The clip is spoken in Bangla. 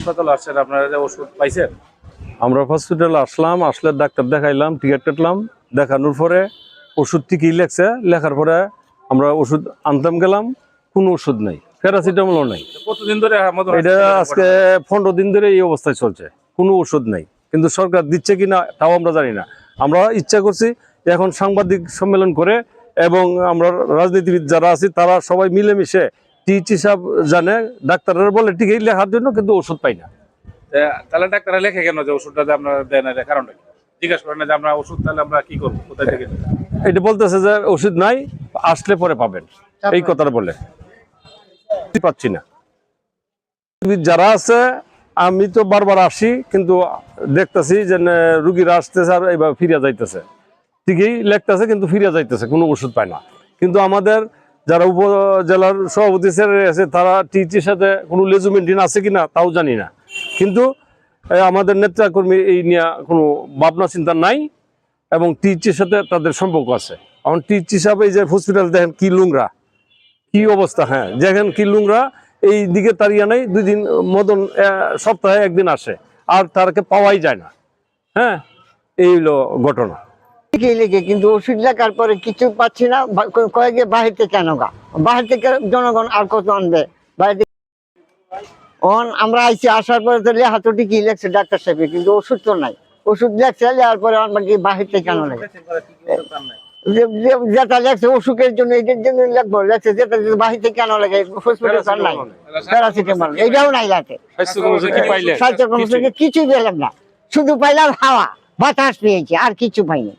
হাসপাতালে আসছেন, আপনারা যে ওষুধ পাইছেন? আমরা হসপিটালে আসলাম, আসলে ডাক্তার দেখাইলাম, টিকিট কাটলাম, দেখানোর পরে ওষুধ ঠিকই লেখছে, লেখার পরে আমরা ওষুধ আনতাম গেলাম, কোনো ওষুধ নাই, প্যারাসিটামলও নাই। কতদিন ধরে এটা আজকে 15 দিন ধরে এই অবস্থায় চলছে, কোনো ওষুধ নাই। কিন্তু সরকার দিচ্ছে কিনা তাও আমরা জানি না। আমরা ইচ্ছা করছি এখন সাংবাদিক সম্মেলন করে এবং আমরা রাজনীতিবিদ যারা আছি তারা সবাই মিলেমিশে টিচি সাহেব জানে, ডাক্তাররা বলে টিকেই লেখার জন্য, কিন্তু ওষুধ পাই না। তাহলে ডাক্তাররা লেখে কেন যে ওষুধটা যে আপনারা দেন, এর কারণটা কি? জিজ্ঞাসা করেন না যে আমরা ওষুধ তাহলে আমরা কি করবো, কোথায় থেকে নেব? এটা বলতেছে যে ওষুধ নাই, আসলে পরে পাবেন, এই কথাটা বলে পাচ্ছি না। যারা আছে আমি তো বারবার আসি, কিন্তু দেখতেছি যে রুগীরা আসতেছে আর এইভাবে ফিরিয়া যাইতেছে, ঠিকই লেখতেছে কিন্তু ফিরিয়া যাইতেছে, কোনো ওষুধ পায় না। কিন্তু আমাদের যারা উপজেলার সভাপতি স্যার আছে তারা টিচির সাথে কোনো লেজুমেন্টিন আছে কিনা তাও জানি না। কিন্তু আমাদের নেতাকর্মী এই নিয়ে কোনো ভাবনা চিন্তা নাই এবং টিচির সাথে তাদের সম্পর্ক আছে। এখন টিচি হিসাবে এই যে হসপিটাল দেখেন কি লুংরা, কি অবস্থা, হ্যাঁ দেখেন কি লুংরা, এই দিকে তারিয়া নাই। 2 দিন মতন সপ্তাহে 1 দিন আসে আর তারকে পাওয়াই যায় না। হ্যাঁ, এই হলো ঘটনা। লিখে কিন্তু ওষুধ লেখার পরে কিছু পাচ্ছি না। কয়েকে বাহির থেকে কেন গা, বাহির থেকে জনগণ আর কত আনবে বাইরে থেকে? আমরা আইসি, আসার পরে তো লেখা তো ঠিকই লেখছে ডাক্তার সাহেব, কিন্তু ওষুধ তো নাই। ওষুধ লেখছে, লেখার পরে আমরা কি বাহির থেকে কেন লেগে যেটা লেখছে অসুখের জন্য, এটার জন্য লিখবো, লেখছে যেটা বাহির থেকে কেন লেগে হসপিটাল নাই, প্যারাসিটামল এটাও নাই লাগে। স্বাস্থ্য কর্মসূচি কিছুই পেলাম না, শুধু পাইলাম হাওয়া বাতাস পেয়েছি, আর কিছু পাইনি।